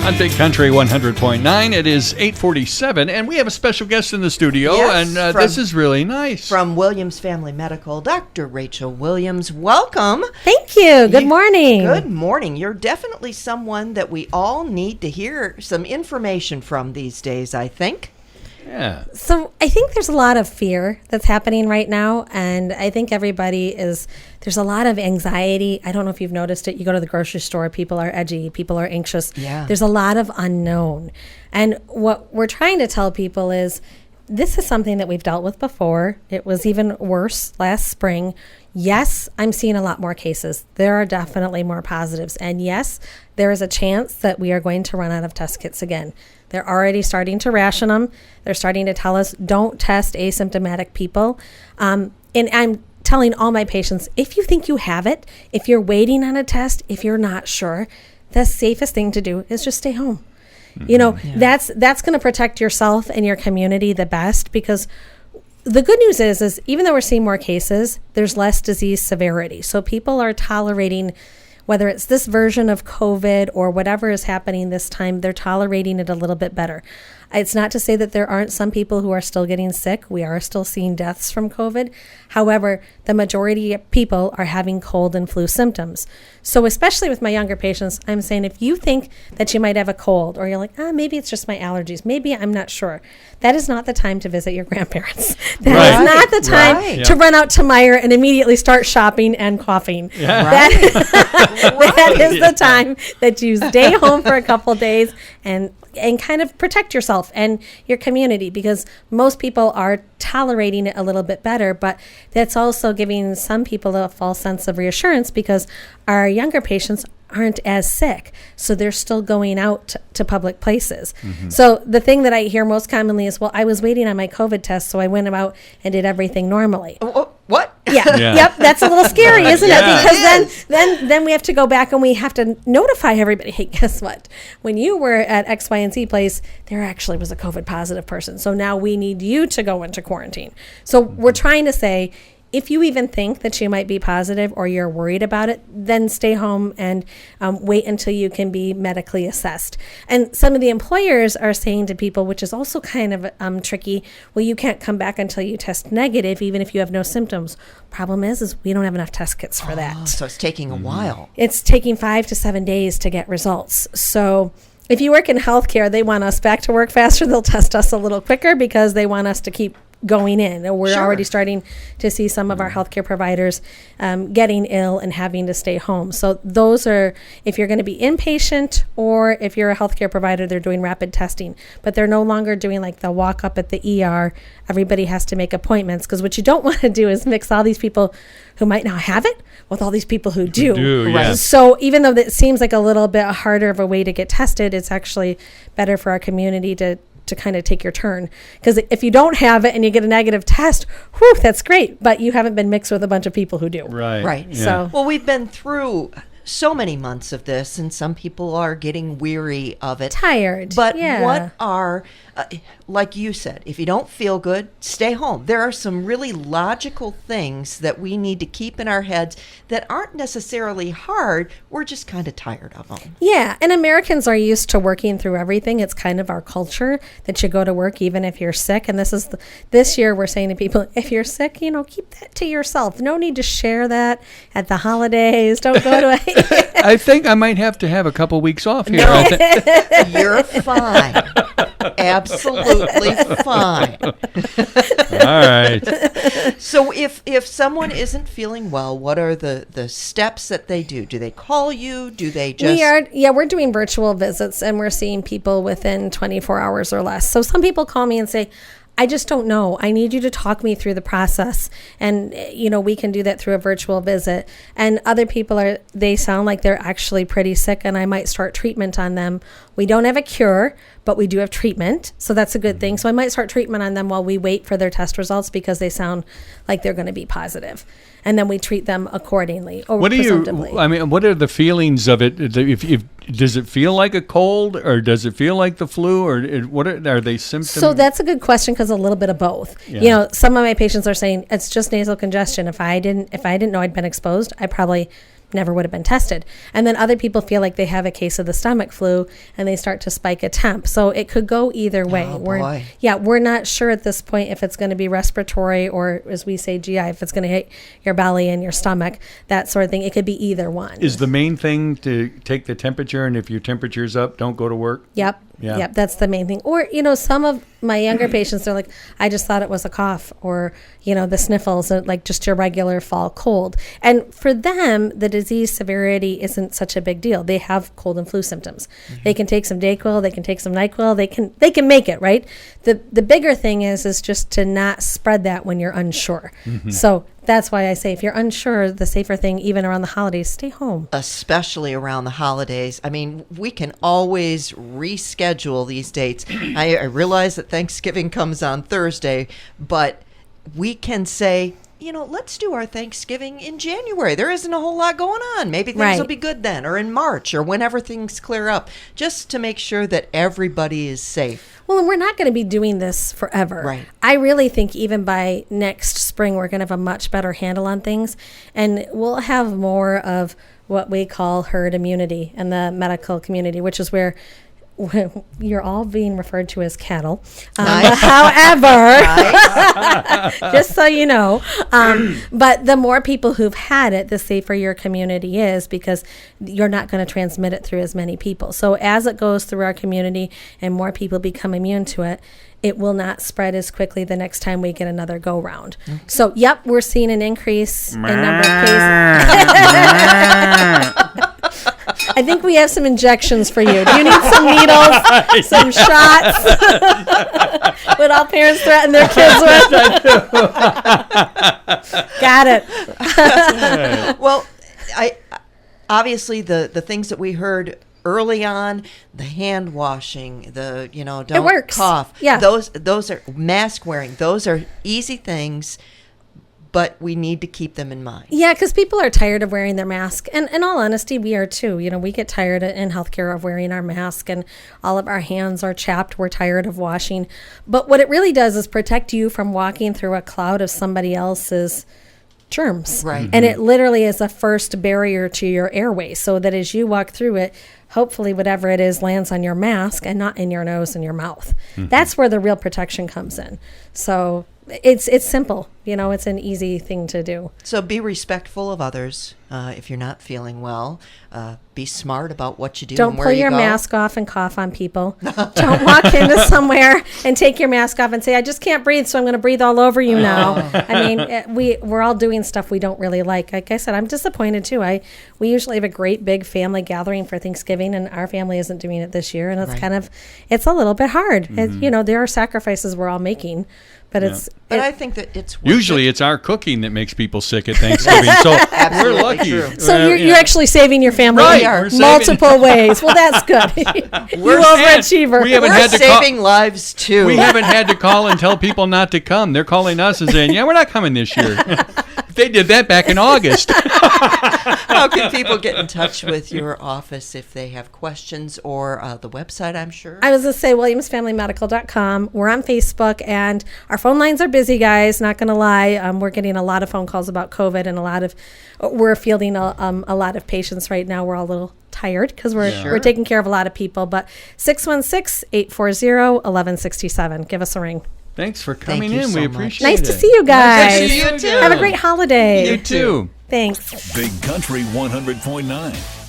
On Big Country 100.9, it is 8:47, and we have a special guest in the studio, Yes, and this is really nice. From Williams Family Medical, Dr. Rachel Williams. Welcome. Thank you. Good morning. Good morning. You're definitely someone that we all need to hear some information from these days, I think. Yeah. So I think there's a lot of fear that's happening right now, and I think there's a lot of anxiety. I don't know if you've noticed it. You go to the grocery store, people are edgy, people are anxious. Yeah. There's a lot of unknown. And what we're trying to tell people is this is something that we've dealt with before. It was even worse last spring. Yes, I'm seeing a lot more cases. There are definitely more positives. And yes, there is a chance that we are going to run out of test kits again. They're already starting to ration them. They're starting to tell us, don't test asymptomatic people. And I'm telling all my patients, if you think you have it, if you're waiting on a test, if you're not sure, the safest thing to do is just stay home. You know, that's going to protect yourself and your community the best, because the good news is even though we're seeing more cases, there's less disease severity. So people are tolerating, whether it's this version of COVID or whatever is happening this time, they're tolerating it a little bit better. It's not to say that there aren't some people who are still getting sick. We are still seeing deaths from COVID. However, the majority of people are having cold and flu symptoms. So especially with my younger patients, I'm saying if you think that you might have a cold, or you're like, maybe it's just my allergies, maybe I'm not sure, that is not the time to visit your grandparents. That is not the time to run out to Meijer and immediately start shopping and coughing. Yeah. That is the time that you stay home for a couple days and kind of protect yourself and your community, because most people are tolerating it a little bit better, but that's also giving some people a false sense of reassurance because our younger patients aren't as sick, so they're still going out to public places. So the thing that I hear most commonly is, well, I was waiting on my COVID test, so I went out and did everything normally. What? Yeah. Yep. That's a little scary, isn't it? Because then we have to go back and we have to notify everybody. Hey, guess what? When you were at X, Y, and Z place, there actually was a COVID positive person. So now we need you to go into quarantine. So we're trying to say, if you even think that you might be positive or you're worried about it, then stay home and wait until you can be medically assessed. And some of the employers are saying to people, which is also kind of tricky, well, you can't come back until you test negative, even if you have no symptoms. Problem is we don't have enough test kits for that. So it's taking a while. It's taking 5 to 7 days to get results. So if you work in healthcare, they want us back to work faster. They'll test us a little quicker because they want us to keep going in. We're already starting to see some of our healthcare providers getting ill and having to stay home. So those are, if you're going to be inpatient or if you're a healthcare provider, they're doing rapid testing, but they're no longer doing like the walk up at the ER. Everybody has to make appointments, because what you don't want to do is mix all these people who might not have it with all these people who do. Right. So even though that seems like a little bit harder of a way to get tested, it's actually better for our community to kind of take your turn, because if you don't have it and you get a negative test, whew, that's great, but you haven't been mixed with a bunch of people who do. Right. Yeah. So Well, we've been through so many months of this, and some people are getting weary of it. tired. But yeah. what are, like you said, if you don't feel good, stay home. There are some really logical things that we need to keep in our heads that aren't necessarily hard. We're just kind of tired of them. Yeah, and Americans are used to working through everything. It's kind of our culture that you go to work even if you're sick. And this year we're saying to people, if you're sick, keep that to yourself. No need to share that at the holidays. Don't go to I think I might have to have a couple weeks off here. No, you're fine. Absolutely fine. All right. So if someone isn't feeling well, what are the steps that they do? Do they call you? Do they just... We're doing virtual visits, and we're seeing people within 24 hours or less. So some people call me and say, I just don't know. I need you to talk me through the process. And, we can do that through a virtual visit. And other people they sound like they're actually pretty sick, and I might start treatment on them. We don't have a cure, but we do have treatment. So that's a good thing. So I might start treatment on them while we wait for their test results, because they sound like they're going to be positive. And then we treat them accordingly. Or presumptively. What are the feelings of it? If does it feel like a cold, or does it feel like the flu, or what are they symptoms? So that's a good question, because a little bit of both. Yeah. Some of my patients are saying it's just nasal congestion. If I didn't know I'd been exposed, I probably never would have been tested. And then other people feel like they have a case of the stomach flu and they start to spike a temp. So it could go either way. Oh, boy. We're not sure at this point if it's going to be respiratory or, as we say, GI, if it's going to hit your belly and your stomach, that sort of thing. It could be either one. Is the main thing to take the temperature, and if your temperature's up, don't go to work? Yep. Yeah. Yep, that's the main thing. Or, some of my younger patients are like, I just thought it was a cough, or, the sniffles, or like just your regular fall cold. And for them, the disease severity isn't such a big deal. They have cold and flu symptoms. Mm-hmm. They can take some Dayquil, they can take some NyQuil, they can make it, right? The bigger thing is just to not spread that when you're unsure. Mm-hmm. So that's why I say if you're unsure, the safer thing, even around the holidays, stay home. Especially around the holidays. I mean, we can always reschedule these dates. I realize that Thanksgiving comes on Thursday, but we can say, let's do our Thanksgiving in January. There isn't a whole lot going on. Maybe things will be good then, or in March, or whenever things clear up, just to make sure that everybody is safe. Well, and we're not going to be doing this forever. Right. I really think even by next spring, we're going to have a much better handle on things, and we'll have more of what we call herd immunity in the medical community, which is where you're all being referred to as cattle. Nice. However, just so you know, but the more people who've had it, the safer your community is, because you're not going to transmit it through as many people. So as it goes through our community and more people become immune to it, it will not spread as quickly the next time we get another go round. Okay. So, yep, we're seeing an increase in number of cases. I think we have some injections for you. Do you need some needles, some shots? What all parents threaten their kids with? Got it. Well, obviously the things that we heard early on, the hand washing, don't it works. Cough. Yeah. Those are mask wearing. Those are easy things, but we need to keep them in mind. Yeah, because people are tired of wearing their mask. And in all honesty, we are too. We get tired in healthcare of wearing our mask, and all of our hands are chapped. We're tired of washing. But what it really does is protect you from walking through a cloud of somebody else's germs. Right. And it literally is a first barrier to your airway, so that as you walk through it, hopefully whatever it is lands on your mask and not in your nose and your mouth. Mm-hmm. That's where the real protection comes in. So it's simple. It's an easy thing to do. So be respectful of others. If you're not feeling well, be smart about what you do. Don't and where pull you your go. mask off and cough on people. Don't walk into somewhere and take your mask off and say, I just can't breathe, so I'm going to breathe all over you now. I mean, we're all doing stuff we don't really like. Like I said, I'm disappointed too. We usually have a great big family gathering for Thanksgiving, and our family isn't doing it this year, and it's it's a little bit hard. Mm-hmm. There are sacrifices we're all making. But But I think that it's usually it's our cooking that makes people sick at Thanksgiving. So we're lucky. True. So you're actually saving your family Right, in multiple ways. Well, that's good. You overachiever. We're saving lives too. We haven't had to call and tell people not to come. They're calling us and saying, "Yeah, we're not coming this year." They did that back in August. How can people get in touch with your office if they have questions, or the website, I'm sure? I was going to say williamsfamilymedical.com. We're on Facebook, and our phone lines are busy, guys. Not going to lie. We're getting a lot of phone calls about COVID, and we're fielding a lot of patients right now. We're all a little tired because we're taking care of a lot of people. But 616-840-1167. Give us a ring. Thanks for coming you in. so We much. appreciate it. Nice to see you guys. Nice to see you too. Have a great holiday. You too. Thanks. Big Country 100.9.